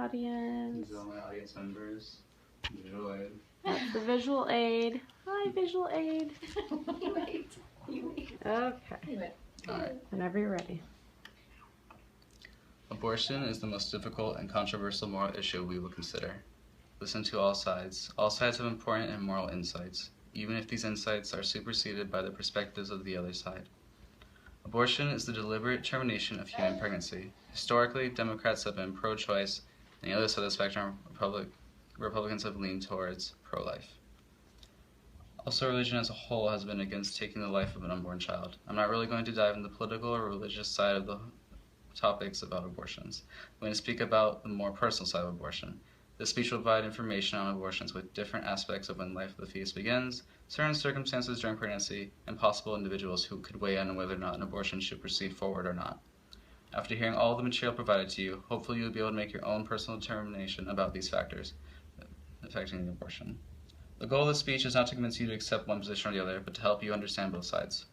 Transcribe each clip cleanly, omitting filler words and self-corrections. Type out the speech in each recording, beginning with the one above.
audience. These are all my audience members. Visual aid. That's the visual aid. Hi, visual aid. Wait. Okay. Alright. Whenever you're ready. Abortion is the most difficult and controversial moral issue we will consider. Listen to all sides. All sides have important and moral insights, even if these insights are superseded by the perspectives of the other side. Abortion is the deliberate termination of human pregnancy. Historically, Democrats have been pro-choice, and the other side of the spectrum, Republicans have leaned towards pro-life. Also, religion as a whole has been against taking the life of an unborn child. I'm not really going to dive into the political or religious side of the topics about abortions. I'm going to speak about the more personal side of abortion. This speech will provide information on abortions with different aspects of when life of the fetus begins, certain circumstances during pregnancy, and possible individuals who could weigh in on whether or not an abortion should proceed forward or not. After hearing all the material provided to you, hopefully you'll be able to make your own personal determination about these factors affecting the abortion. The goal of this speech is not to convince you to accept one position or the other, but to help you understand both sides.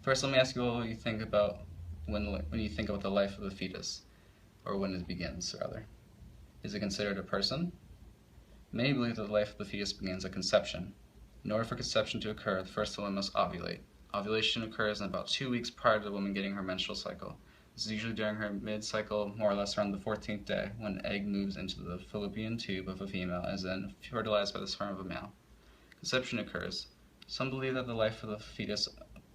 First, let me ask you what you think about when you think about the life of the fetus, or when it begins, rather. Is it considered a person? Many believe that the life of the fetus begins at conception. In order for conception to occur, the first woman must ovulate. Ovulation occurs in about 2 weeks prior to the woman getting her menstrual cycle. This is usually during her mid-cycle, more or less around the 14th day, when an egg moves into the fallopian tube of a female and is then fertilized by the sperm of a male. Conception occurs. Some believe that the life of the fetus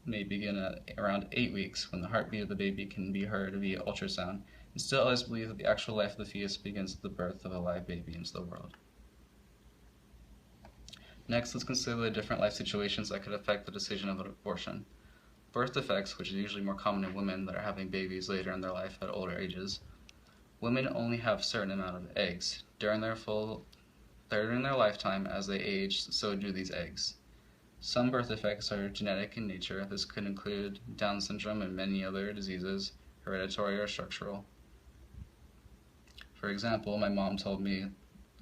may begin at around 8 weeks, when the heartbeat of the baby can be heard via ultrasound, and still others believe that the actual life of the fetus begins at the birth of a live baby into the world. Next, let's consider the different life situations that could affect the decision of an abortion. Birth defects, which is usually more common in women that are having babies later in their life at older ages. Women only have a certain amount of eggs. During their lifetime, as they age, so do these eggs. Some birth defects are genetic in nature. This could include Down syndrome and many other diseases, hereditary or structural. For example, my mom told me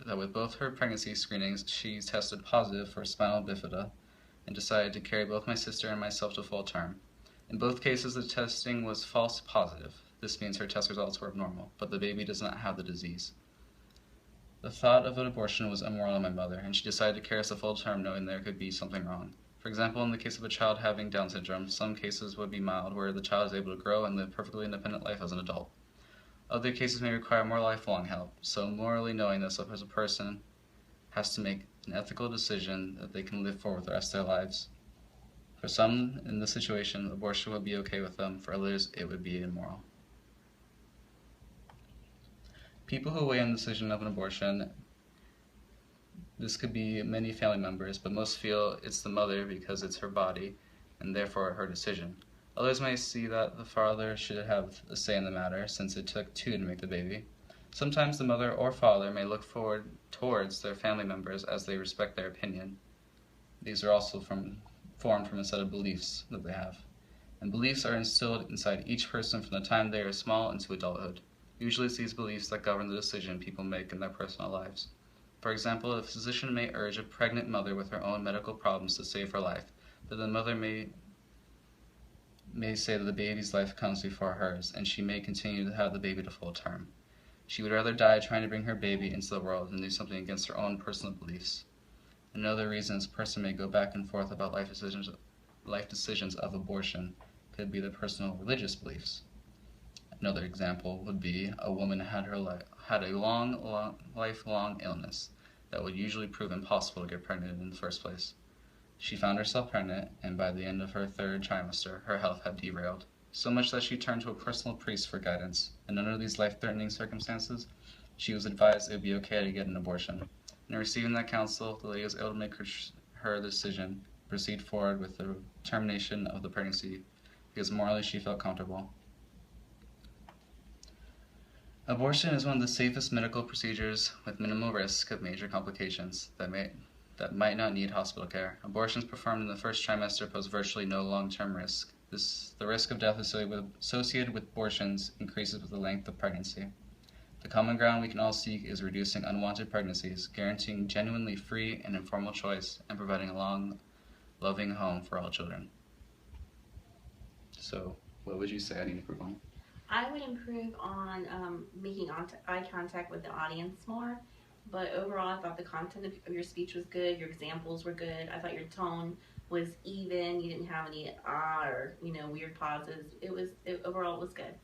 that with both her pregnancy screenings, she tested positive for spinal bifida and decided to carry both my sister and myself to full term. In both cases, the testing was false positive. This means her test results were abnormal, but the baby does not have the disease. The thought of an abortion was immoral on my mother, and she decided to carry us to full term knowing there could be something wrong. For example, in the case of a child having Down syndrome, some cases would be mild, where the child is able to grow and live a perfectly independent life as an adult. Other cases may require more lifelong help, so morally knowing this as a person has to make an ethical decision that they can live forward the rest of their lives. For some, in this situation, abortion would be okay with them. For others, it would be immoral. People who weigh in the decision of an abortion, this could be many family members, but most feel it's the mother because it's her body, and therefore her decision. Others may see that the father should have a say in the matter, since it took two to make the baby. Sometimes the mother or father may look forward towards their family members as they respect their opinion. These are also formed from a set of beliefs that they have. And beliefs are instilled inside each person from the time they are small into adulthood. Usually it's these beliefs that govern the decision people make in their personal lives. For example, a physician may urge a pregnant mother with her own medical problems to save her life, but the mother may say that the baby's life comes before hers, and she may continue to have the baby to full term. She would rather die trying to bring her baby into the world than do something against her own personal beliefs. Another reason a person may go back and forth about life decisions of abortion could be their personal religious beliefs. Another example would be a woman had a lifelong illness that would usually prove impossible to get pregnant in the first place. She found herself pregnant, and by the end of her 3rd trimester, her health had derailed, so much that she turned to a personal priest for guidance, and under these life-threatening circumstances, she was advised it would be okay to get an abortion. In receiving that counsel, the lady was able to make her decision, proceed forward with the termination of the pregnancy, because morally she felt comfortable. Abortion is one of the safest medical procedures with minimal risk of major complications that might not need hospital care. Abortions performed in the 1st trimester pose virtually no long-term risk. The risk of death associated with abortions increases with the length of pregnancy. The common ground we can all seek is reducing unwanted pregnancies, guaranteeing genuinely free and informal choice, and providing a long, loving home for all children. So, what would you say I need to prove on? I would improve on making eye contact with the audience more. But overall, I thought the content of your speech was good. Your examples were good. I thought your tone was even. You didn't have any or weird pauses. Overall it was good.